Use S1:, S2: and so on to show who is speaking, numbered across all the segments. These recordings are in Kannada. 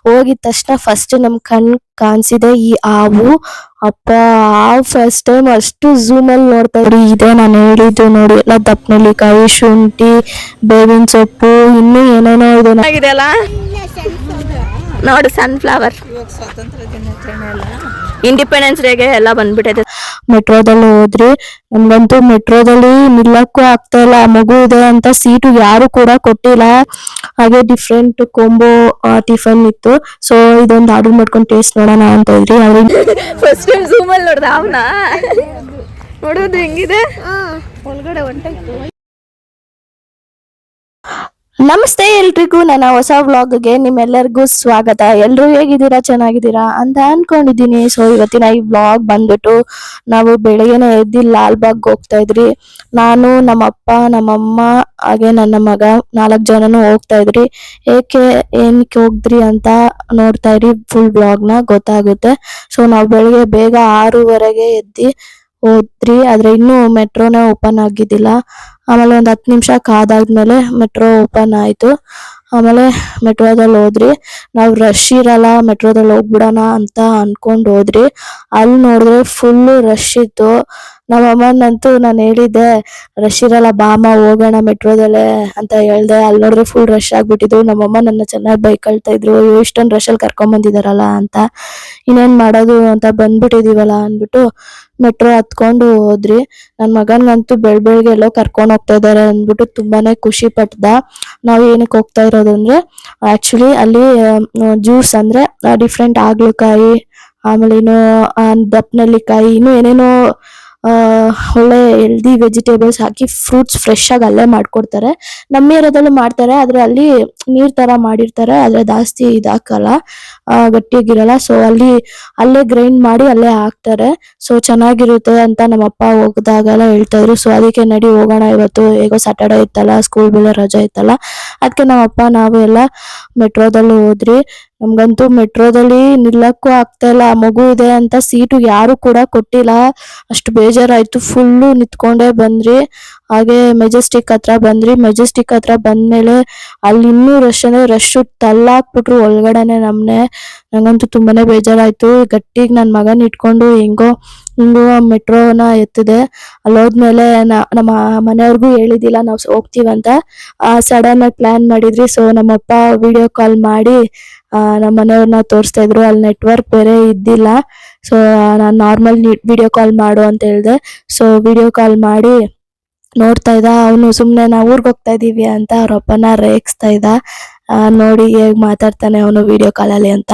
S1: ಹೋಗಿದ ತಕ್ಷಣ ಫಸ್ಟ್ ನಮ್ ಕಣ್ ಕಾಣಿಸಿದೆ ಈ ಹಾವು. ಅಪ್ಪ ಹಾವು ಫಸ್ಟ್ ಟೈಮ್ ಅಷ್ಟು ಝೂಮ್ ಅಲ್ಲಿ ನೋಡ್ತಾ ಇದ್ರಿ. ಇದೆ ನಾನು ಹೇಳಿದ್ದು ನೋಡಿ, ಎಲ್ಲ ದಪ್ಪನೆಲ್ಲಿಕಾಯಿ, ಶುಂಠಿ, ಬೇವಿನ ಸೊಪ್ಪು, ಇನ್ನೂ ಏನೇನೋ ಇದೆ ಅಲ್ಲ ನೋಡು. ಸನ್ಫ್ಲವರ್ ಇಂಡಿಪೆಂಡೆನ್ಸ್ ಡೇಗೆ ಎಲ್ಲ ಬಂದ್ಬಿಟ್ಟೈತೆ. ಮೆಟ್ರೋದಲ್ಲಿ ಹೋದ್ರಿ. ನಮ್ಗಂತೂ ಮೆಟ್ರೋದಲ್ಲಿ ನಿಲ್ಲಕ್ಕೂ ಆಗ್ತಾ ಇಲ್ಲ, ಮಗು ಇದೆ ಅಂತ ಸೀಟು ಯಾರು ಕೂಡ ಕೊಟ್ಟಿಲ್ಲ. ಹಾಗೆ ಡಿಫ್ರೆಂಟ್ ಕೊಂಬೋ ಟಿಫನ್ ಇತ್ತು. ಸೊ ಇದೊಂದು ಆರ್ಡರ್ ಮಾಡ್ಕೊಂಡು ಟೇಸ್ಟ್ ನೋಡೋಣ ಅಂತ ಇದ್ರಿ. ಅವ್ರಿಗೆ ಫಸ್ಟ್ ಟೈಮ್ ಝೂಮ್ ಅಲ್ಲಿ ನೋಡ್ದ ಅವನ ನೋಡೋದು ಹೆಂಗಿದೆ ಒಳಗಡೆ ಹೊಂಟಾಯ್ತು. ನಮಸ್ತೆ ಎಲ್ರಿಗೂ, ನನ್ನ ಹೊಸ ವ್ಲಾಗ್ಗೆ ನಿಮ್ಮೆಲ್ಲರಿಗೂ ಸ್ವಾಗತ. ಎಲ್ರು ಹೇಗಿದ್ದೀರಾ, ಚೆನ್ನಾಗಿದ್ದೀರಾ ಅಂತ ಅನ್ಕೊಂಡಿದ್ದೀನಿ. ಸೊ ಇವತ್ತಿನ ಈ ವ್ಲಾಗ್ ಬಂದ್ಬಿಟ್ಟು ನಾವು ಬೆಳಗ್ಗೆನೆ ಎದ್ದು ಲಾಲ್ಬಾಗ್ ಹೋಗ್ತಾ ಇದ್ರಿ. ನಾನು, ನಮ್ಮಪ್ಪ, ನಮ್ಮಮ್ಮ ಹಾಗೆ ನನ್ನ ಮಗ 4 ಜನನು ಹೋಗ್ತಾ ಇದ್ರಿ. ಏನಕ್ಕೆ ಹೋಗಿದ್ರಿ ಅಂತ ನೋಡ್ತಾ ಇರಿ, ಫುಲ್ ವ್ಲಾಗ್ನ ಗೊತ್ತಾಗುತ್ತೆ. ಸೊ ನಾವು ಬೆಳಗ್ಗೆ ಬೇಗ 6:15ಗೆ ಎದ್ದು ಹೋದ್ರಿ. ಆದ್ರೆ ಇನ್ನೂ ಮೆಟ್ರೋನೇ ಓಪನ್ ಆಗಿದ್ದಿಲ್ಲ. ಆಮೇಲೆ ಒಂದು 10 ನಿಮಿಷ ಕಾದಾದ್ಮೇಲೆ ಮೆಟ್ರೋ ಓಪನ್ ಆಯ್ತು. ಆಮೇಲೆ ಮೆಟ್ರೋದಲ್ಲಿ ಹೋದ್ರಿ. ನಾವು ರಶ್ ಇರಲ್ಲ, ಮೆಟ್ರೋದಲ್ಲಿ ಹೋಗ್ಬಿಡೋಣ ಅಂತ ಅನ್ಕೊಂಡು ಹೋದ್ರಿ. ಅಲ್ಲಿ ನೋಡಿದ್ರೆ ಫುಲ್ಲು ರಶ್ ಇತ್ತು. ನಮ್ಮಮ್ಮನಂತೂ ನಾನು ಹೇಳಿದ್ದೆ, ರಶ್ ಇರಲ್ಲ ಬಾಮ ಹೋಗೋಣ ಮೆಟ್ರೋದಲ್ಲೇ ಅಂತ ಹೇಳ್ದೆ. ಅಲ್ಲಿ ನೋಡಿದ್ರೆ ಫುಲ್ ರಶ್ ಆಗ್ಬಿಟ್ಟಿದ್ರು. ನಮ್ಮಮ್ಮ ನನ್ನ ಚೆನ್ನಾಗಿ ಬೈಕಳ್ತಾ ಇದ್ರು, ಇಷ್ಟೊಂದು ರಶಲ್ಲಿ ಕರ್ಕೊಂಡ್ ಬಂದಿದಾರಲ್ಲ ಅಂತ. ಇನ್ನೇನ್ ಮಾಡೋದು ಅಂತ ಬಂದ್ಬಿಟ್ಟಿದೀವಲ್ಲ ಅಂದ್ಬಿಟ್ಟು ಮೆಟ್ರೋ ಹತ್ಕೊಂಡು ಹೋದ್ರಿ. ನನ್ ಮಗನ್ಗಂತೂ ಬೆಳಗ್ಗೆ ಎಲ್ಲೋ ಕರ್ಕೊಂಡ್ ಹೋಗ್ತಾ ಇದಾರೆ ಅಂದ್ಬಿಟ್ಟು ತುಂಬಾನೇ ಖುಷಿ ಪಟ್ಟ. ನಾವು ಏನಕ್ಕೆ ಹೋಗ್ತಾ ಇರೋದು ಅಂದ್ರೆ, ಆಕ್ಚುಲಿ ಅಲ್ಲಿ ಜ್ಯೂಸ್ ಅಂದ್ರೆ ಡಿಫ್ರೆಂಟ್ ಆಗ್ಲಕಾಯಿ, ಆಮೇಲೆ ಇನ್ನು ದಪ್ಪನೆಲ್ಲಿಕಾಯಿ, ಇನ್ನು ಏನೇನೋ ಒಳ್ಳೆ ಹೆಲ್ದಿ ವೆಜಿಟೇಬಲ್ಸ್ ಹಾಕಿ ಫ್ರೂಟ್ಸ್ ಫ್ರೆಶ್ ಆಗಿ ಅಲ್ಲೇ ಮಾಡ್ಕೊಡ್ತಾರೆ. ನಮ್ಮ ಏರಿಯಾದಲ್ಲೂ ಮಾಡ್ತಾರೆ, ಆದ್ರೆ ಅಲ್ಲಿ ನೀರ್ ತರ ಮಾಡಿರ್ತಾರೆ, ಆದ್ರೆ ಜಾಸ್ತಿ ಇದಾಕಲ್ಲ, ಗಟ್ಟಿಯಾಗಿರಲ್ಲ. ಸೊ ಅಲ್ಲೇ ಗ್ರೈಂಡ್ ಮಾಡಿ ಅಲ್ಲೇ ಹಾಕ್ತಾರೆ. ಸೊ ಚೆನ್ನಾಗಿರುತ್ತೆ ಅಂತ ನಮ್ಮಪ್ಪ ಹೋಗದಾಗೆಲ್ಲ ಹೇಳ್ತಾ ಇದ್ರು. ಸೊ ಅದಕ್ಕೆ ನಡಿ ಹೋಗೋಣ, ಇವತ್ತು ಹೇಗೋ ಸ್ಯಾಟರ್ಡೆ ಇತ್ತಲ್ಲ, ಸ್ಕೂಲ್ ಬೆಲೆ ರಜಾ ಇತ್ತಲ್ಲ, ಅದಕ್ಕೆ ನಮ್ಮಪ್ಪ ನಾವು ಎಲ್ಲ ಮೆಟ್ರೋದಲ್ಲಿ ಹೋದ್ರಿ. ನಮ್ಗಂತೂ ಮೆಟ್ರೋದಲ್ಲಿ ನಿಲ್ಲಕ್ಕೂ ಆಗ್ತಾ ಇಲ್ಲ, ಮಗು ಇದೆ ಅಂತ ಸೀಟು ಯಾರು ಕೂಡ ಕೊಟ್ಟಿಲ್ಲ. ಅಷ್ಟು ಬೇಜಾರಾಯ್ತು. ಫುಲ್ಲು ನಿಂತ್ಕೊಂಡೇ ಬಂದ್ರಿ. ಹಾಗೆ ಮೆಜೆಸ್ಟಿಕ್ ಹತ್ರ ಬಂದ್ರಿ. ಮೆಜೆಸ್ಟಿಕ್ ಹತ್ರ ಬಂದ್ಮೇಲೆ ಅಲ್ಲಿ ಇನ್ನೂ ರಶ್ ಅಂದ್ರೆ ರಶ್ ತಳ್ಳಾಕ್ಬಿಟ್ರು ಒಳಗಡೆನೆ ನಮ್ನೆ. ನಂಗಂತೂ ತುಂಬಾನೇ ಬೇಜಾರಾಯ್ತು. ಗಟ್ಟಿಗೆ ನನ್ನ ಮಗನ ಇಟ್ಕೊಂಡು ಹಿಂಗೋ ಮೆಟ್ರೋನ ಎತ್ತಿದೆ. ಅಲ್ಲೋದ್ಮೇಲೆ ನಮ್ಮ ಮನೆಯವ್ರಿಗೂ ಹೇಳಿದಿಲ್ಲ ನಾವು ಹೋಗ್ತೀವಂತ. ಸಡನ್ ಆಗಿ ಪ್ಲಾನ್ ಮಾಡಿದ್ರಿ. ಸೊ ನಮ್ಮಪ್ಪ ವಿಡಿಯೋ ಕಾಲ್ ಮಾಡಿ ನಮ್ಮ ಮನೆಯವ್ರನ್ನ ತೋರಿಸ್ತಾ ಇದ್ರು. ಅಲ್ಲಿ ನೆಟ್ವರ್ಕ್ ಬೇರೆ ಇದ್ದಿಲ್ಲ. ಸೊ ನಾನು ನಾರ್ಮಲ್ ವಿಡಿಯೋ ಕಾಲ್ ಮಾಡು ಅಂತ ಹೇಳ್ದೆ. ಸೊ ವಿಡಿಯೋ ಕಾಲ್ ಮಾಡಿ ನೋಡ್ತಾ ಇದ್ದ. ಅವನು ಸುಮ್ನೆ ನಾವು ಊರ್ಗ್ ಹೋಗ್ತಾ ಇದೀವಿ ಅಂತ ಅವ್ರ ಅಪ್ಪನ ರೇಗಿಸ್ತಾ ಇದ್ದ. ನೋಡಿ ಹೇಗ್ ಮಾತಾಡ್ತಾನೆ ಅವನು ವಿಡಿಯೋ ಕಾಲಲ್ಲಿ ಅಂತ.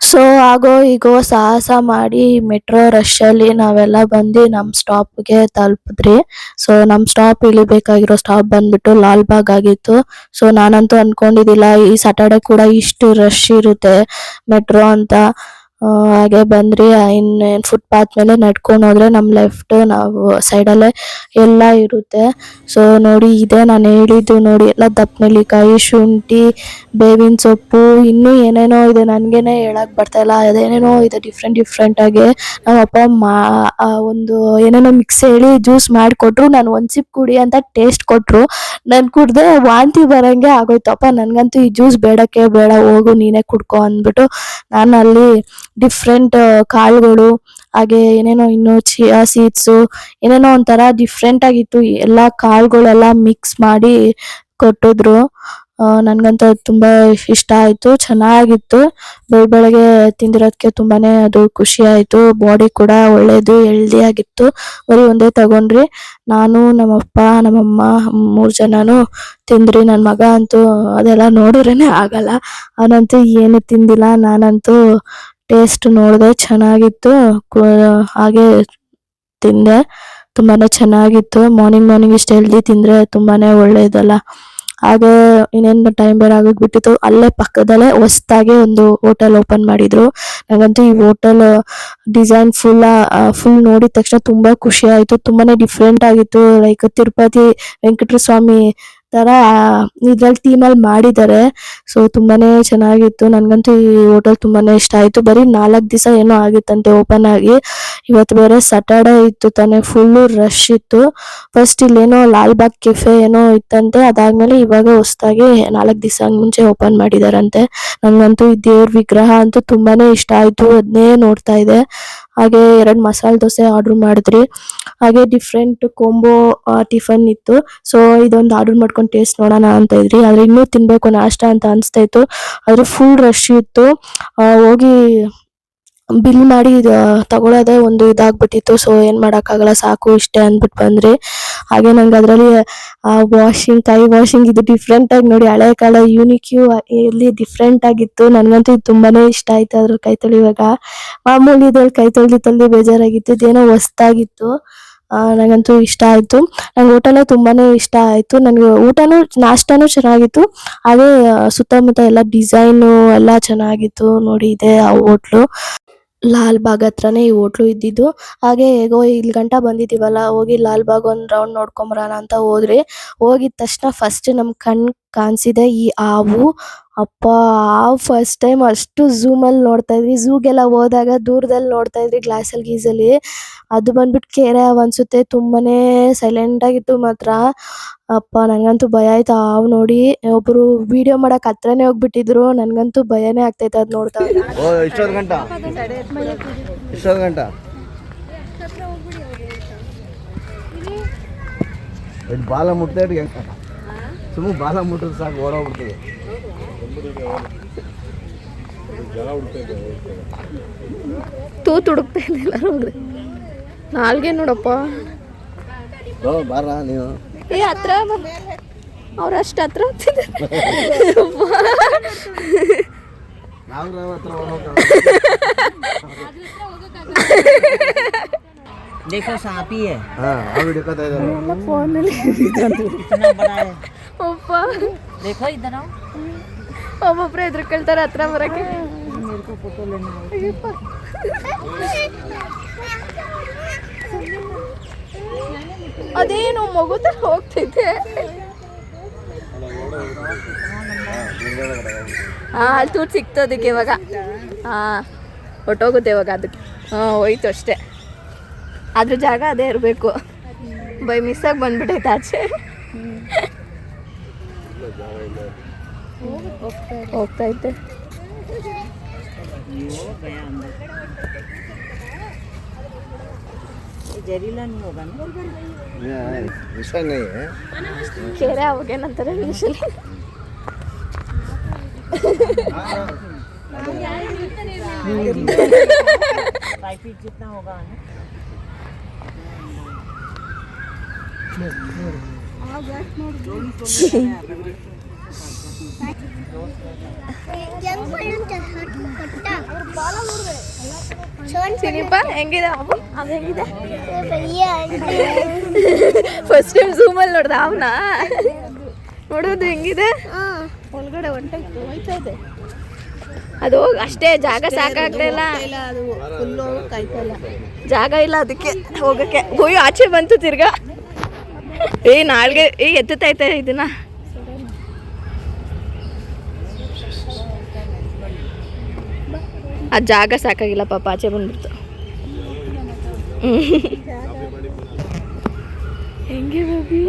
S1: ಸೊ ಆಗೋ ಈಗೋ ಸಾಹಸ ಮಾಡಿ ಮೆಟ್ರೋ ರಶಲ್ಲಿ ನಾವೆಲ್ಲ ಬಂದು ನಮ್ಮ ಸ್ಟಾಪ್ಗೆ ತಲುಪಿದ್ರಿ. ಸೊ ನಮ್ಮ ಸ್ಟಾಪ್ ಇಳಿಬೇಕಾಗಿರೋ ಸ್ಟಾಪ್ ಬಂದ್ಬಿಟ್ಟು ಲಾಲ್ಬಾಗ್ ಆಗಿತ್ತು. ಸೊ ನಾನಂತೂ ಅನ್ಕೊಂಡಿದ್ದಿಲ್ಲ ಈ ಸ್ಯಾಟರ್ಡೆ ಕೂಡ ಇಷ್ಟು ರಶ್ ಇರುತ್ತೆ ಮೆಟ್ರೋ ಅಂತ. ಹಾಗೆ ಬಂದ್ರಿ. ಇನ್ನೇನು ಫುಟ್ಪಾತ್ ಮೇಲೆ ನಡ್ಕೊಂಡು ಹೋದ್ರೆ ನಮ್ಮ ಲೆಫ್ಟ್ ನಾವು ಸೈಡಲ್ಲೇ ಎಲ್ಲ ಇರುತ್ತೆ. ಸೊ ನೋಡಿ, ಇದೆ ನಾನು ಹೇಳಿದ್ದು ನೋಡಿ, ಎಲ್ಲ ದಪ್ಪನೆಲ್ಲಿಕಾಯಿ, ಶುಂಠಿ, ಬೇವಿನ ಸೊಪ್ಪು, ಇನ್ನೂ ಏನೇನೋ ಇದೆ, ನನಗೇನೆ ಹೇಳಕ್ ಬರ್ತಾ ಇಲ್ಲ. ಅದೇನೇನೋ ಇದೆ ಡಿಫ್ರೆಂಟ್ ಆಗಿ. ನಮ್ಮಪ್ಪ ಒಂದು ಏನೇನೋ ಮಿಕ್ಸ್ ಹೇಳಿ ಜ್ಯೂಸ್ ಮಾಡಿಕೊಟ್ರು. ನಾನು ಒಂದು ಸಿಪ್ ಕುಡಿ ಅಂತ ಟೇಸ್ಟ್ ಕೊಟ್ರು. ನಾನು ಕುಡ್ದೆ ವಾಂತಿ ಬರಂಗೆ ಆಗೋಯ್ತಪ್ಪ. ನನಗಂತೂ ಈ ಜ್ಯೂಸ್ ಬೇಡಕ್ಕೆ ಬೇಡ, ಹೋಗು ನೀನೇ ಕುಡ್ಕೊ ಅಂದ್ಬಿಟ್ಟು ನಾನು ಅಲ್ಲಿ ಡಿಫ್ರೆಂಟ್ ಕಾಳುಗಳು, ಹಾಗೆ ಏನೇನೋ ಇನ್ನು ಚಿಯಾ ಸೀಡ್ಸು, ಏನೇನೋ ಒಂಥರ ಡಿಫ್ರೆಂಟ್ ಆಗಿತ್ತು. ಎಲ್ಲ ಕಾಳುಗಳೆಲ್ಲ ಮಿಕ್ಸ್ ಮಾಡಿ ಕೊಟ್ಟಿದ್ರು. ನನ್ಗಂತೂ ತುಂಬಾ ಇಷ್ಟ ಆಯ್ತು, ಚೆನ್ನಾಗಿತ್ತು. ಬೆಳಗ್ಗೆ ತಿಂದಿರೋದಕ್ಕೆ ತುಂಬಾನೇ ಅದು ಖುಷಿ ಆಯ್ತು. ಬಾಡಿ ಕೂಡ ಒಳ್ಳೇದು, ಹೆಲ್ದಿ ಆಗಿತ್ತು. ಬರೀ ಒಂದೇ ತಗೊಂಡ್ರಿ. ನಾನು, ನಮ್ಮಪ್ಪ, ನಮ್ಮಮ್ಮ 3 ಜನನು ತಿಂದ್ರಿ. ನನ್ನ ಮಗ ಅಂತೂ ಅದೆಲ್ಲ ನೋಡಿದ್ರೇನೆ ಆಗಲ್ಲ, ಅವನಂತೂ ಏನು ತಿಂದಿಲ್ಲ. ನಾನಂತೂ ಟೇಸ್ಟ್ ನೋಡಿದೆ, ಚೆನ್ನಾಗಿತ್ತು. ಹಾಗೆ ತಿಂದೆ, ತುಂಬಾನೇ ಚೆನ್ನಾಗಿತ್ತು. ಮಾರ್ನಿಂಗ್ ಇಷ್ಟು ಹೆಲ್ದಿ ತಿಂದ್ರೆ ತುಂಬಾನೇ ಒಳ್ಳೇದಲ್ಲ. ಹಾಗೆ ಇನ್ನೇನು ಟೈಮ್ ಬೇರೆ ಆಗೋಗ್ಬಿಟ್ಟಿತ್ತು. ಅಲ್ಲೇ ಪಕ್ಕದಲ್ಲೇ ಹೊಸ್ದಾಗಿ ಒಂದು ಹೋಟೆಲ್ ಓಪನ್ ಮಾಡಿದ್ರು. ನನಗಂತೂ ಈ ಹೋಟೆಲ್ ಡಿಸೈನ್ ಫುಲ್ ನೋಡಿದ ತಕ್ಷಣ ತುಂಬಾ ಖುಷಿ ಆಯ್ತು. ತುಂಬಾನೇ ಡಿಫ್ರೆಂಟ್ ಆಗಿತ್ತು. ಲೈಕ್ ತಿರುಪತಿ ವೆಂಕಟೇಶ್ವರ ಸ್ವಾಮಿ ತರ ಇದ್ರಲ್ಲಿ ಥೀಮಲ್ಲಿ ಮಾಡಿದ್ದಾರೆ. ಸೊ ತುಂಬಾನೇ ಚೆನ್ನಾಗಿತ್ತು. ನನ್ಗಂತೂ ಈ ಹೋಟೆಲ್ ತುಂಬಾನೇ ಇಷ್ಟ ಆಯ್ತು. ಬರೀ 4 ದಿವಸ ಏನೋ ಆಗಿತ್ತಂತೆ ಓಪನ್ ಆಗಿ. ಇವತ್ತು ಬೇರೆ ಸ್ಯಾಟರ್ಡೆ ಇತ್ತು ತಾನೆ, ಫುಲ್ಲು ರಶ್ ಇತ್ತು. ಫಸ್ಟ್ ಇಲ್ಲೇನೋ ಲಾಲ್ಬಾಗ್ ಕೆಫೆ ಏನೋ ಇತ್ತಂತೆ, ಅದಾದ್ಮೇಲೆ ಇವಾಗ ಹೊಸದಾಗಿ 4 ದಿವಸ ಮುಂಚೆ ಓಪನ್ ಮಾಡಿದಾರಂತೆ. ನಂಗಂತೂ ಈ ದೇವ್ರ ವಿಗ್ರಹ ಅಂತೂ ತುಂಬಾನೇ ಇಷ್ಟ ಆಯ್ತು. ಅದನ್ನೇ ನೋಡ್ತಾ ಇದೆ. ಹಾಗೆ 2 ಮಸಾಲೆ ದೋಸೆ ಆರ್ಡರ್ ಮಾಡಿದ್ರಿ. ಹಾಗೆ ಡಿಫ್ರೆಂಟ್ ಕೊಂಬೋ ಟಿಫನ್ ಇತ್ತು. ಸೊ ಇದೊಂದು ಆರ್ಡರ್ ಮಾಡ್ಕೊಂಡು ಟೇಸ್ಟ್ ನೋಡೋಣ ಅಂತ ಇದ್ರಿ. ಆದ್ರೆ ಇನ್ನೂ ತಿನ್ಬೇಕು ನಾಷ್ಟ ಅಂತ ಅನಿಸ್ತಾ ಇತ್ತು. ಆದ್ರೆ ಫುಲ್ ರಶ್ ಇತ್ತು. ಹೋಗಿ ಬಿಲ್ ಮಾಡಿ ತಗೊಳ್ಳೋದೇ ಒಂದು ಇದಾಗ್ಬಿಟ್ಟಿತ್ತು. ಸೊ ಏನ್ ಮಾಡೋಕ್ಕಾಗಲ್ಲ, ಸಾಕು ಇಷ್ಟೇ ಅಂದ್ಬಿಟ್ಟು ಬಂದ್ರಿ. ಹಾಗೆ ನಂಗೆ ಅದರಲ್ಲಿ ಕೈ ವಾಷಿಂಗ್ ಇದು ಡಿಫ್ರೆಂಟ್ ಆಗಿ ನೋಡಿ, ಹಳೆ ಕಾಲ ಯೂನಿಕ್ಯೂ ಇಲ್ಲಿ ಡಿಫ್ರೆಂಟ್ ಆಗಿತ್ತು. ನನಗಂತೂ ಇದು ತುಂಬಾನೇ ಇಷ್ಟ ಆಯ್ತು. ಅದ್ರ ಕೈ ತೊಳಿವಾಗ ಮಾಮೂಲಿ ಇದ್ರಲ್ಲಿ ಕೈ ತೊಳ್ದು ಬೇಜಾರಾಗಿತ್ತು. ಇದೇನೋ ಹೊಸ್ದಾಗಿತ್ತು. ನನಗಂತೂ ಇಷ್ಟ ಆಯ್ತು. ನಂಗೆ ಹೋಟೆಲೇ ತುಂಬಾನೇ ಇಷ್ಟ ಆಯ್ತು. ನನಗೆ ನಾಷ್ಟಾನು ಚೆನ್ನಾಗಿತ್ತು. ಹಾಗೆ ಸುತ್ತಮುತ್ತ ಎಲ್ಲ ಡಿಸೈನು ಎಲ್ಲ ಚೆನ್ನಾಗಿತ್ತು. ನೋಡಿ ಇದೆ ಆ ಹೋಟ್ಲು, ಲಾಲ್ಬಾಗ್ ಹತ್ರನೇ ಈ ಹೋಟ್ಲು ಇದ್ದಿದ್ದು. ಹಾಗೆ ಹೇಗೋ ಇಲ್ಲಿ ಗಂಟ ಬಂದಿದ್ದೀವಲ್ಲ, ಹೋಗಿ ಲಾಲ್ಬಾಗ್ ಒಂದು ರೌಂಡ್ ನೋಡ್ಕೊಂಬರೋಣ ಅಂತ ಹೋದ್ರಿ. ಹೋಗಿದ ತಕ್ಷಣ ಫಸ್ಟ್ ನಮ್ ಕಣ್ ಕಾಣಿಸಿದೆ ಈ ಹಾವು. ಅಪ್ಪ, ಹಾವು ಫಸ್ಟ್ ಟೈಮ್ ಅಷ್ಟು ಝೂಮಲ್ಲಿ ನೋಡ್ತಾ ಇದ್ವಿ. ಝೂಗೆಲ್ಲ ಹೋದಾಗ ದೂರದಲ್ಲಿ ನೋಡ್ತಾ ಇದ್ವಿ ಗ್ಲಾಸಲ್ಲಿ ಗೀಸಲ್ಲಿ. ಅದು ಬಂದ್ಬಿಟ್ಟು ಕೆರೆ ಹಾವು ಅನ್ಸುತ್ತೆ. ತುಂಬಾನೇ ಸೈಲೆಂಟ್ ಆಗಿತ್ತು ಮಾತ್ರ. ಅಪ್ಪ, ನನಗಂತೂ ಭಯ ಆಯ್ತು ಆ ಹಾವು ನೋಡಿ. ಒಬ್ರು ವಿಡಿಯೋ ಮಾಡಕ್ ಹತ್ರನೇ ಹೋಗ್ಬಿಟ್ಟಿದ್ರು. ನನ್ಗಂತೂ ಭಯನೇ ಆಗ್ತೈತೆ ಅದ್ ನೋಡ್ತಾ.
S2: ಬಾಲ ಮುಟ್ತಾ ಸುಮ್ಮನೆ ಬಾಲ ಮುಟ್ಟಿದ್ರೆ ಸಾಕು, ಓಡೋಗ್ಬಿಡ್ತದೆ.
S1: ತುಡುಕ್ತಾ ಇದ್ದಿಲ್ಲ ಹೋಗ್ರಿ. ನಾಲ್ಗೆ ನೋಡಪ್ಪ.
S2: ಬಾರ ನೀವು
S1: ಹತ್ರ ಅವ್ರಷ್ಟು ಹತ್ರ ಹೋಗ್ತಿದ್ದೆ.
S3: देखो सांप ही है।
S2: हाँ वीडियो का
S1: फोन
S3: कितना बड़ा है।
S1: ಅಪ್ಪ,
S3: देखो इधर आओ।
S1: ಒಬ್ಬೊಬ್ರು ಹೆದರ್ಕೊಳ್ತಾರೆ ಹತ್ರ ಬರಕ್ಕೆ.
S3: मेरे को फोटो लेना है।
S1: ಅದೇನು ಮಗು ತರ ಹೋಗ್ತೈತೆ. ಅಲ್ಲಿ ತೂಟ್ ಸಿಕ್ತು ಅದಕ್ಕೆ ಇವಾಗ. ಹೊಟ್ಟೋಗುತ್ತೆ ಇವಾಗ ಅದಕ್ಕೆ. ಹೋಯ್ತು ಅಷ್ಟೇ. ಅದ್ರ ಜಾಗ ಅದೇ ಇರಬೇಕು. ಬೈ ಮಿಸ್ಸಾಗಿ ಬಂದ್ಬಿಟ್ಟೈತೆ ಆಚೆ. ಹೋಗ್ತೈತೆ.
S3: जहरीला नहीं होगा ना?
S2: विषय नहीं है।
S1: केरे आवगेनंತಾರೆ ಇಂಗ್ಲಿಷಲ್ಲಿ.
S3: फाइव जितना होगा ना।
S1: ಸಿನಿಪಾ ಹೆಂಗಿದೆ ಅವು? ಅದು ಹೆಂಗಿದೆ? ಫಸ್ಟ್ ಟೈಮ್ ಝೂಮಲ್ಲಿ ನೋಡ್ದ ಅವನ. ನೋಡೋದು ಹೆಂಗಿದೆ ಒಳಗಡೆ ಹೋಯ್ತಾ ಇದೆ. ಅದು ಅಷ್ಟೇ, ಜಾಗ ಸಾಕಾಗ್ತಾ ಇಲ್ಲ. ಜಾಗ ಇಲ್ಲ ಅದಕ್ಕೆ ಹೋಗಕ್ಕೆ. ಹೋಯ್ ಆಚೆ ಬಂತು ತಿರ್ಗಾ. ನಾಲ್ಗೆ ಎತ್ತೈತೆ ಇದನ್ನ. ಆ ಜಾಗ ಸಾಕಾಗಿಲ್ಲ ಪಾಪ, ಆಚೆ ಬಂದ್ಬಿಡ್ತು. ಹೆಂಗೆ ಬೇಬಿ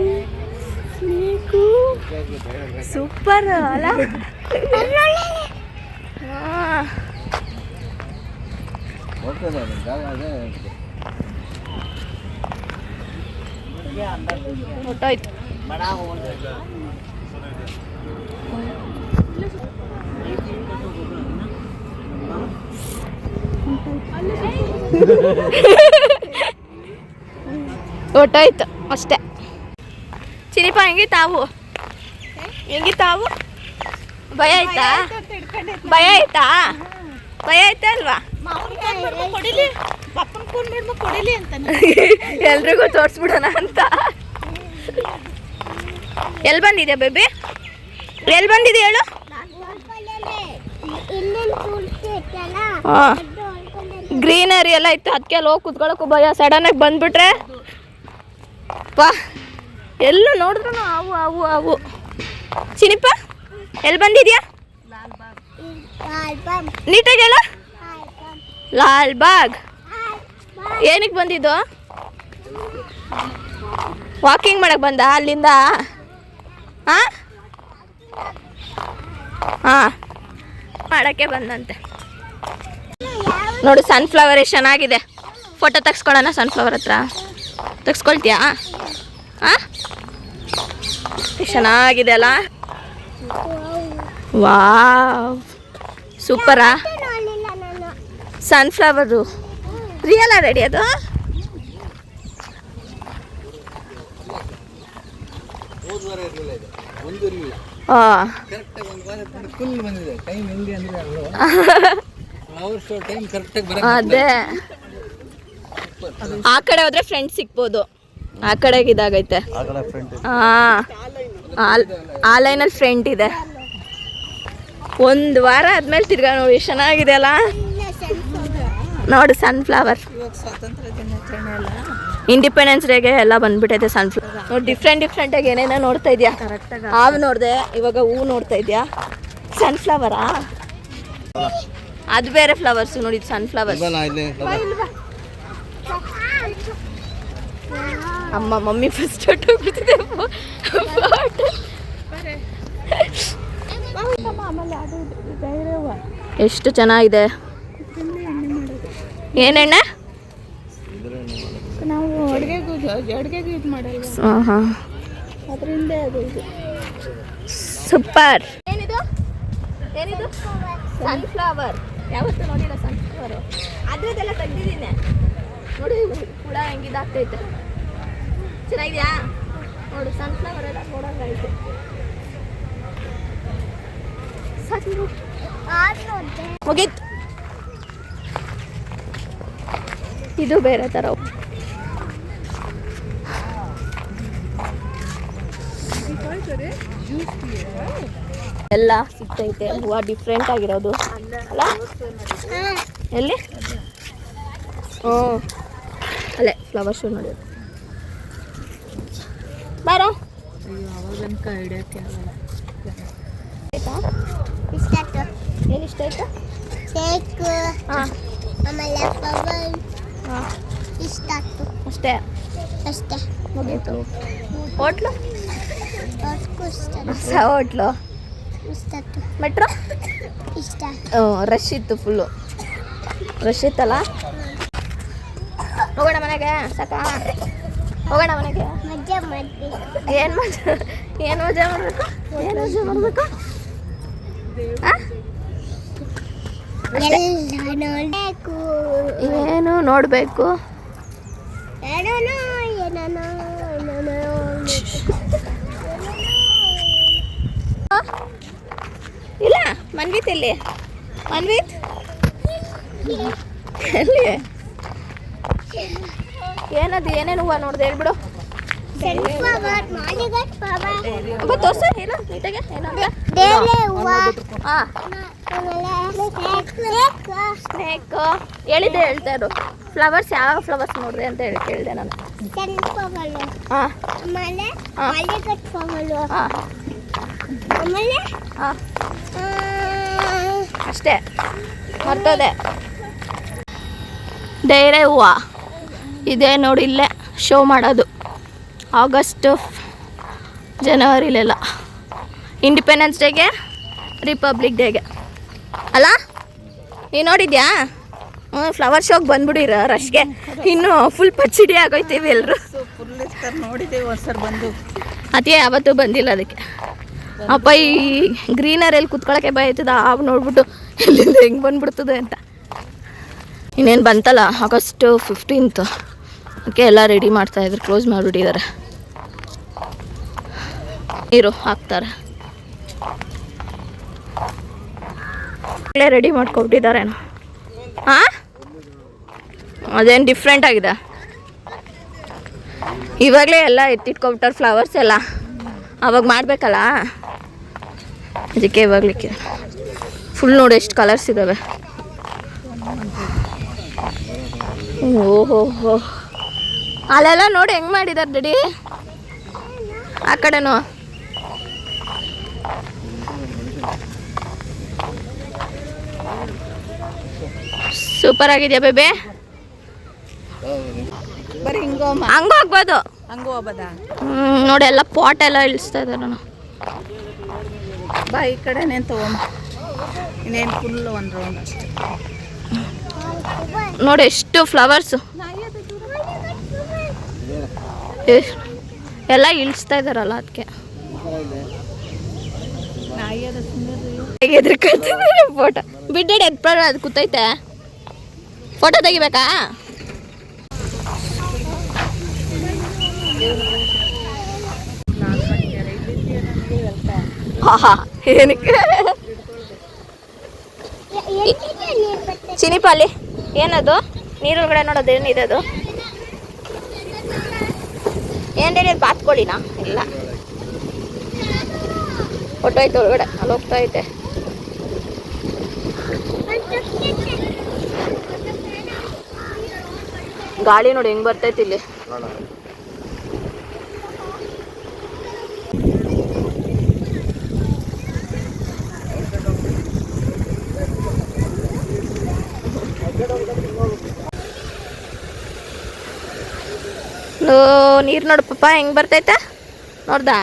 S1: ಸೂಪರ್ ಅಲ್ಲ? ಹೊಟ್ಟೋಯ್ತು. ಹೊಟ್ಟೋಯ್ತು ಅಷ್ಟೇ. ಚಿನಿಪ ಹೆಂಗಿತ್ತಾವು? ಹೆಂಗಿತ್ತಾವು? ಭಯ ಆಯ್ತಾ? ಭಯ ಆಯ್ತಾ? ಭಯ ಆಯ್ತಾ ಅಲ್ವಾ? ಎಲ್ರಿಗೂ ತೋರಿಸ್ಬಿಡೋಣ ಅಂತ. ಎಲ್ಲಿ ಬಂದಿದ್ಯಾ ಬೇಬಿ? ಎಲ್ಲಿ ಬಂದಿದೆ ಹೇಳು. ಹಾಂ ಗ್ರೀನರಿ ಎಲ್ಲ ಇತ್ತು, ಅದಕ್ಕೆ ಅಲ್ಲಿ ಹೋಗಿ ಕುತ್ಕೊಳ್ಳೋಕ್ಕೂ ಭಯ. ಸಡನ್ನಾಗಿ ಬಂದ್ಬಿಟ್ರೆ ಪಾ ಎಲ್ಲ ನೋಡಿದ್ರು ಅವು ಅವು ಅವು. ಚಿನಿಪ್ಪ ಎಲ್ಲಿ ಬಂದಿದ್ಯಾ? ನೀಟಾಗಿ ಹೇಳು. ಲಾಲ್ ಬಾಗ್. ಏನಕ್ಕೆ ಬಂದಿದ್ದು? ವಾಕಿಂಗ್ ಮಾಡಕ್ಕೆ ಬಂದ ಅಲ್ಲಿಂದ? ಹಾಂ ಹಾಂ ಮಾಡೋಕ್ಕೆ ಬಂದಂತೆ. ನೋಡು ಸನ್ಫ್ಲವರ್ ಎಷ್ಟು ಚೆನ್ನಾಗಿದೆ. ಫೋಟೋ ತೆಗ್ಸ್ಕೊಳ್ಳೋಣ ಸನ್ಫ್ಲವರ್ ಹತ್ರ. ತೆಗ್ಸ್ಕೊಳ್ತೀಯಾ? ಹಾಂ ಎಷ್ಟು ಚೆನ್ನಾಗಿದೆ ಅಲ್ಲ. ವಾವ್ ಸೂಪರಾ. ಸನ್ಫ್ಲವರು ರಿಯಲ್ ರೆಡಿ ಅದು. ಹಾಂ ಅದೇ ಆ ಕಡೆ ಹೋದ್ರೆ ಫ್ರೆಂಡ್ ಸಿಗ್ಬೋದು. ಆ ಕಡೆಗೆ ಇದಾಗೈತೆ. ಹಾಂ ಆ ಲೈನಲ್ಲಿ ಫ್ರೆಂಡ್ ಇದೆ. ಒಂದು ವಾರ ಆದ್ಮೇಲೆ ತಿರ್ಗಾ ನೋಡಿ ಎಷ್ಟು ಚೆನ್ನಾಗಿದೆ ಅಲ್ಲ. ನೋಡು ಸನ್ಫ್ಲವರ್. ಇಂಡಿಪೆಂಡೆನ್ಸ್ ಡೇಗೆ ಎಲ್ಲ ಬಂದ್ಬಿಟ್ಟೈತೆ ಸನ್ಫ್ಲವರ್. ನೋಡಿ ಡಿಫ್ರೆಂಟಾಗಿ ಏನೇನೋ ನೋಡ್ತಾ ಇದೆಯಾ. ಹಾವು ನೋಡಿದೆ, ಇವಾಗ ಹೂವು ನೋಡ್ತಾ ಇದೆಯಾ. ಸನ್ಫ್ಲವರಾ? ಅದು ಬೇರೆ ಫ್ಲವರ್ಸು ನೋಡಿ. ಸನ್ಫ್ಲವರ್. ಅಮ್ಮ ಮಮ್ಮಿ ಫಸ್ಟ್ ಹೊಟ್ಟೋಗ್ಬಿಟ್ಟಿದೆ. ಎಷ್ಟು ಚೆನ್ನಾಗಿದೆ. ಏನೆಣ್ಣೆ? ನಾವು ಅಡುಗೆಗೆ ಯೂಸ್ ಮಾಡಲ್ಲ. ಹಾಂ ಹಾಂ ಅದರಿಂದ ಅದು ಸೂಪರ್. ಏನಿದು ಏನಿದು? ಸನ್ಫ್ಲವರ್. ಯಾವತ್ತೂ ನೋಡಿಲ್ಲ ಸನ್ಫ್ಲವರು. ಅದ್ರದ್ದೆಲ್ಲ ತೆಗ್ದಿದ್ದೀನಿ ನೋಡಿ. ಕೂಡ ಹೆಂಗಿದಾಗ್ತೈತೆ. ಚೆನ್ನಾಗಿದೆಯಾ ನೋಡು. ಸನ್ಫ್ಲವರ್ ಎಲ್ಲ ನೋಡೋಂಗೈತೆ. ಮುಗೀತು. ಇದು ಬೇರೆ ಥರ ಎಲ್ಲ ಸಿಗ್ತೈತೆ. ಹೂವು ಡಿಫ್ರೆಂಟ್ ಆಗಿರೋದು ಅಲ್ಲ. ಎಲ್ಲಿ? ಹ್ಞೂ ಅಲ್ಲೇ ಫ್ಲವರ್ ಶೋ ನೋಡಿ. ಬಾರೋ. ಏನು ಇಷ್ಟ ಆಯ್ತು? ಹಾಂ ಹಾಂ
S4: ಇಷ್ಟ ಆಯ್ತು
S1: ಅಷ್ಟೇ
S4: ಅಷ್ಟೇ
S1: ಮುಗೀತು. ಹೋಟ್ಲು? ಹೊಸ ಹೋಟ್ಲು
S4: ಇಷ್ಟ ಆಯ್ತು.
S1: ಮೆಟ್ರೋ
S4: ಇಷ್ಟ
S1: ರಶ್ ಇತ್ತು, ಫುಲ್ಲು ರಶ್ ಇತ್ತಲ್ಲ. ಹೋಗೋಣ ಮನೆಗೆ. ಸಾಕಾ? ಹೋಗೋಣ ಮನೆಗೆ.
S4: ಮಜಾ ಮಾಡಿ.
S1: ಏನು ಮಜಾ? ಏನು ಮಜಾ ಮಾಡಬೇಕು? ಏನು ಮಜಾ ಮಾಡಬೇಕು?
S4: ಎಲ್ಲ ನೋಡಬೇಕು.
S1: ಏನು ನೋಡಬೇಕು? ಇಲ್ಲ ಮನ್ವಿತ್ ಎಲ್ಲಿ? ಮನ್ವಿತ್ ಎಲ್ಲಿ? ಏನದು? ಏನೇನು ಹೂವು ನೋಡ್ದೆ ಹೇಳ್ಬಿಡು. ತೋರ್ಸು ಏನು ನೀಟಾಗೆ. ಹಾಂ ಸ್ನೇಕ್ ಹೇಳಿದ್ದೆ. ಹೇಳ್ತಾ ಇರು. ಫ್ಲವರ್ಸ್ ಯಾವ ಫ್ಲವರ್ಸ್ ನೋಡಿದೆ ಅಂತ ಹೇಳಿ ಕೇಳಿದೆ ನಾನು. ಹಾಂ ಹಾಂ ಅಷ್ಟೇ ಮರ್ತದೆ. ಡೈರೆ ಹೂವು ಇದೆ ನೋಡಿ. ಇಲ್ಲೇ ಶೋ ಮಾಡೋದು ಆಗಸ್ಟ್ ಜನವರಿಲೆಲ್ಲ. ಇಂಡಿಪೆಂಡೆನ್ಸ್ ಡೇಗೆ, ರಿಪಬ್ಲಿಕ್ ಡೇಗೆ ಅಲ್ಲ. ನೀನು ನೋಡಿದ್ಯಾ? ಹ್ಞೂ ಫ್ಲವರ್ ಶೋಗೆ ಬಂದ್ಬಿಡಿರ ರಶ್ಗೆ. ಇನ್ನು ಫುಲ್ ಪಚ್ಚಿಡಿ ಆಗೋಯ್ತೀವಿ ಎಲ್ಲರೂ.
S3: ನೋಡಿದ್ದೇವೆ ಒಂದ್ಸರ್ ಬಂದು.
S1: ಅದೇ ಯಾವತ್ತೂ ಬಂದಿಲ್ಲ ಅದಕ್ಕೆ. ಅಪ್ಪ ಈ ಗ್ರೀನರಲ್ಲಿ ಕುತ್ಕೊಳ್ಳೋಕ್ಕೆ ಭಯ ಆಯ್ತದ. ಆವು ನೋಡ್ಬಿಟ್ಟು ಎಲ್ಲಿಂದ ಹೆಂಗೆ ಬಂದ್ಬಿಡ್ತದೆ ಅಂತ. ಇನ್ನೇನು ಬಂತಲ್ಲ ಆಗಸ್ಟ್ 15th, ಅದಕ್ಕೆ ಎಲ್ಲ ರೆಡಿ ಮಾಡ್ತಾಯಿದ್ರು. ಕ್ಲೋಸ್ ಮಾಡಿಬಿಟ್ಟಿದ್ದಾರೆ. ನೀರು ಹಾಕ್ತಾರೆ. ರೆಡಿ ಮಾಡ್ಕೊಬಿಟ್ಟಿದ್ದಾರೇನೋ. ಹಾಂ ಅದೇನು ಡಿಫ್ರೆಂಟ್ ಆಗಿದೆ. ಇವಾಗಲೇ ಎಲ್ಲ ಎತ್ತಿಟ್ಕೊಬಿಟ್ಟಾರೆ ಫ್ಲವರ್ಸ್ ಎಲ್ಲ. ಅವಾಗ ಮಾಡಬೇಕಲ್ಲ. ಅದಕ್ಕೆ ಇವಾಗಲಿಕ್ಕೆ ಫುಲ್ ನೋಡಿ ಎಷ್ಟು ಕಲರ್ಸ್ ಇದ್ದಾವೆ. ಓಹೋ ಹೋ, ಅಲ್ಲೆಲ್ಲ ನೋಡಿ ಹೆಂಗೆ ಮಾಡಿದ್ದಾರೆ ರೆಡಿ. ಆ ಕಡೆನೂ ಸೂಪರ್ ಆಗಿದೆಯಾ ಬೇಬೆ?
S3: ಬರೀ ಹಿಂಗೋ
S1: ಹಂಗೂ ಆಗ್ಬೋದು.
S3: ಹಂಗೂ ಹೋಗ್ಬೋದಾ?
S1: ನೋಡಿ ಎಲ್ಲ ಪಾಟ್ ಎಲ್ಲ ಇಳಿಸ್ತಾ ಇದ್ದಾರೆ. ನಾನು
S3: ಬಾ ಈ ಕಡೆನೇ ತಗೊಂಬ. ಇನ್ನೇನು ಫುಲ್ ಒಂದು ರೌಂಡ್ ಅಷ್ಟೇ.
S1: ನೋಡಿ ಎಷ್ಟು ಫ್ಲವರ್ಸು ಎಲ್ಲ ಇಳಿಸ್ತಾ ಇದ್ದಾರಲ್ಲ ಅದಕ್ಕೆ ಫೋಟೋ ಬಿಡ್ಡಿ ಎದ್ಬಿಡ. ಅದು ಕೂತೈತೆ, ಫೋಟೋ ತೆಗಿಬೇಕಾ? ಹಾ ಏನಕ್ಕೆ ಚಿನಿಪಾಲಿ ಏನದು ನೀರೊಳಗಡೆ ನೋಡೋದು ಏನಿದೆ ಅದು? ಏನೇನು ಬಾತ್ಕೊಳ್ಳಿನಾ? ಇಲ್ಲ, ಫೋಟೋ ಐತೆ ಒಳಗಡೆ, ಅಲ್ಲಿ ಹೋಗ್ತಾ ಐತೆ. ಗಾಳಿ ನೋಡಿ ಹೆಂಗ್ ಬರ್ತೈತಿ ಇಲ್ಲಿ. ನೀರು ನೋಡು ಪಾಪ ಹೆಂಗ್ ಬರ್ತೈತೆ, ನೋಡ್ದಾ?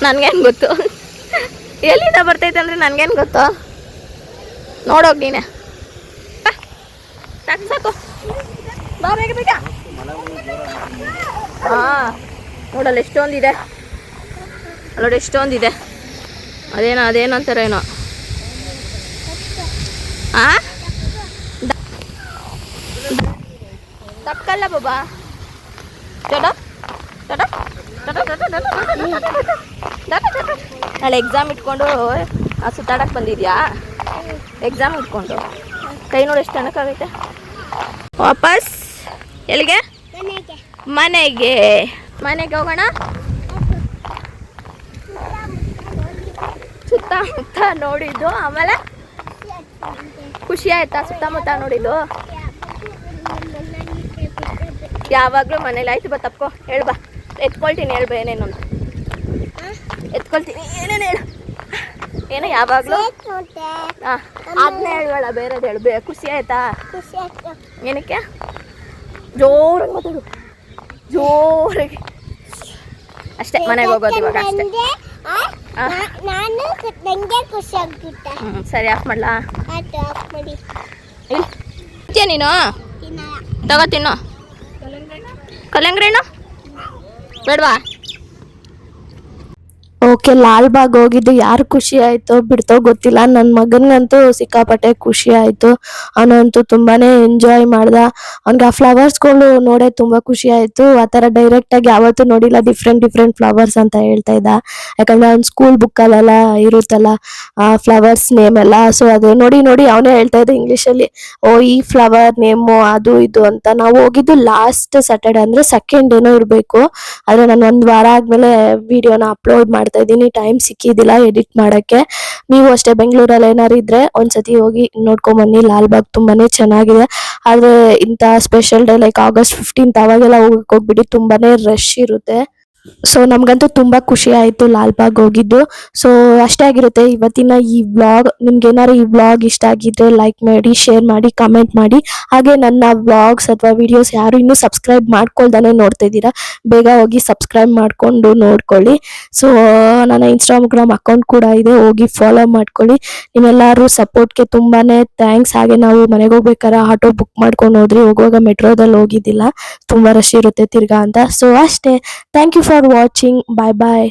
S1: ನನ್ಗೇನು ಗೊತ್ತು ಎಲ್ಲಿಂದ ಬರ್ತೈತೆ ಅಂದ್ರೆ ನನ್ಗೇನು ಗೊತ್ತು. ನೋಡೋಗಿ ನೀನೆ, ಸಾಕು ಸಾಕು, ಬಾ ಬೇಗ ಬೇಗ. ಹಾಂ ನೋಡಲ್ಲ ಎಷ್ಟೊಂದಿದೆ, ಅಲ್ಲೋಡಿ ಎಷ್ಟೊಂದಿದೆ. ಅದೇನೋ ಅಂತಾರೇನೋ. ಆ ತಕ್ಕಲ್ಲ ಬಾಬಾ. ನಾಳೆ ಎಕ್ಸಾಮ್ ಇಟ್ಕೊಂಡು ಸುತ್ತಾಡಕ್ಕೆ ಬಂದಿದ್ಯಾ? ಎಕ್ಸಾಮ್ ಇಟ್ಕೊಂಡು ಕೈ ನೋಡಿ ಎಷ್ಟು ತನಕಾಗೈತೆ. ವಾಪಸ್ ಎಲ್ಲಿಗೆ? ಮನೆಗೆ. ಮನೆಗೆ ಹೋಗೋಣ. ಸುತ್ತಮುತ್ತ ನೋಡಿದ್ದು, ಆಮೇಲೆ ಖುಷಿ ಆಯ್ತಾ ಸುತ್ತಮುತ್ತ ನೋಡಿದ್ದು? ಯಾವಾಗಲೂ ಮನೇಲಿ ಆಯ್ತು. ಬಾ ತಪ್ಕೊ, ಹೇಳ್ಬಾ, ಎತ್ಕೊಳ್ತೀನಿ. ಹೇಳ್ಬಾ ಏನೇನು ಅಂತ ಎತ್ಕೊಳ್ತೀನಿ. ಏನೇನು ಹೇಳು, ಏನೋ ಯಾವಾಗಲೂ ಹಾಂ ಅದನ್ನೇ ಹೇಳ್ಬೇಡ, ಬೇರೆದು ಹೇಳು. ಖುಷಿ ಆಯ್ತಾ? ಏನಕ್ಕೆ? ಜೋರಾಗಿ ಮಾತಾಡು, ಜೋರಾಗಿ ಅಷ್ಟೇ. ಮನೆಗೆ ಹೋಗೋದು ಇವಾಗ ಅಷ್ಟೇ. ಸರಿ, ಆಫ್ ಮಾಡಲಾ? ಇಲ್ಲ ನೀನು ತಗೋ ತಿನ್ನು. ಕಲ್ಲಂಗ್ರಿಣ್ಣು ಬೇಡವಾ? ಓಕೆ, ಲಾಲ್ಬಾಗ್ ಹೋಗಿದ್ದು ಯಾರು ಖುಷಿ ಆಯಿತೋ ಬಿಡ್ತೋ ಗೊತ್ತಿಲ್ಲ. ನನ್ನ ಮಗನಿಗಂತೂ ಸಿಕ್ಕಾಪಟ್ಟೆ ಖುಷಿ ಆಯಿತು. ಅವನಂತೂ ತುಂಬಾ ಎಂಜಾಯ್ ಮಾಡ್ದ. ಅವ್ನಿಗೆ ಆ ಫ್ಲವರ್ಸ್ಗಳು ನೋಡೇ ತುಂಬ ಖುಷಿ ಆಯಿತು. ಆ ಥರ ಡೈರೆಕ್ಟಾಗಿ ಯಾವತ್ತೂ ನೋಡಿಲ್ಲ, ಡಿಫ್ರೆಂಟ್ ಫ್ಲವರ್ಸ್ ಅಂತ ಹೇಳ್ತಾ ಇದ್ದ. ಯಾಕಂದರೆ ಅವ್ನ ಸ್ಕೂಲ್ ಬುಕ್ಕಲ್ಲೆಲ್ಲ ಇರುತ್ತಲ್ಲ ಆ ಫ್ಲವರ್ಸ್ ನೇಮ್ ಎಲ್ಲ. ಸೊ ಅದು ನೋಡಿ ಅವನೇ ಹೇಳ್ತಾ ಇದ್ದ ಇಂಗ್ಲೀಷಲ್ಲಿ, ಓ ಈ ಫ್ಲವರ್ ನೇಮು ಅದು ಇದು ಅಂತ. ನಾವು ಹೋಗಿದ್ದು ಲಾಸ್ಟ್ ಸ್ಯಾಟರ್ಡೆ, ಅಂದರೆ ಸೆಕೆಂಡ್ ಏನೋ ಇರಬೇಕು. ಆದರೆ ನಾನು 1 ವಾರ ಆದಮೇಲೆ ವಿಡಿಯೋನ ಅಪ್ಲೋಡ್ ಮಾಡ್ತಾ ಇದ್ದೀನಿ. ಟೈಮ್ ಸಿಕ್ಕಿದ್ದಿಲ್ಲ ಎಡಿಟ್ ಮಾಡೋಕ್ಕೆ. ನೀವು ಅಷ್ಟೇ ಬೆಂಗಳೂರಲ್ಲಿ ಏನಾರು ಇದ್ದರೆ ಒಂದ್ಸತಿ ಹೋಗಿ ನೋಡ್ಕೊಂಬನ್ನಿ. ಲಾಲ್ಬಾಗ್ ತುಂಬಾನೇ ಚೆನ್ನಾಗಿದೆ. ಆದರೆ ಇಂಥ special day like August 15th ಅವಾಗೆಲ್ಲ ಹೋಗ್ಬಿಡಿ, ತುಂಬಾನೇ ರಶ್ ಇರುತ್ತೆ. ಸೊ ನಮಗಂತೂ ತುಂಬ ಖುಷಿ ಆಯಿತು ಲಾಲ್ಬಾಗ್ ಹೋಗಿದ್ದು. ಸೊ ಅಷ್ಟೇ ಆಗಿರುತ್ತೆ ಇವತ್ತಿನ ಈ ವ್ಲಾಗ್. ನಿಮ್ಗೇನಾದ್ರು ಈ ವ್ಲಾಗ್ ಇಷ್ಟ ಆಗಿದ್ರೆ ಲೈಕ್ ಮಾಡಿ, ಶೇರ್ ಮಾಡಿ, ಕಮೆಂಟ್ ಮಾಡಿ. ಹಾಗೆ ನನ್ನ ವ್ಲಾಗ್ಸ್ ಅಥವಾ ವಿಡಿಯೋಸ್ ಯಾರು ಇನ್ನೂ ಸಬ್ಸ್ಕ್ರೈಬ್ ಮಾಡ್ಕೊಳ್ದಾನೆ ನೋಡ್ತಾ ಇದ್ದೀರಾ, ಬೇಗ ಹೋಗಿ ಸಬ್ಸ್ಕ್ರೈಬ್ ಮಾಡಿಕೊಂಡು ನೋಡ್ಕೊಳ್ಳಿ. ಸೊ ನನ್ನ ಇನ್ಸ್ಟಾಗ್ರಾಮ್ ಅಕೌಂಟ್ ಕೂಡ ಇದೆ, ಹೋಗಿ ಫಾಲೋ ಮಾಡ್ಕೊಳ್ಳಿ. ನಿಮ್ಮೆಲ್ಲರೂ ಸಪೋರ್ಟ್ಗೆ ತುಂಬಾ ಥ್ಯಾಂಕ್ಸ್. ಹಾಗೆ ನಾವು ಮನೆಗೆ ಹೋಗ್ಬೇಕಾದ್ರೆ ಆಟೋ ಬುಕ್ ಮಾಡ್ಕೊಂಡು ಹೋದ್ರಿ, ಹೋಗುವಾಗ ಮೆಟ್ರೋದಲ್ಲಿ ಹೋಗಿದ್ದಿಲ್ಲ, ತುಂಬ ರಶ್ ಇರುತ್ತೆ ತಿರ್ಗಾ ಅಂತ. ಸೊ ಅಷ್ಟೇ. Thank you for watching. Bye bye.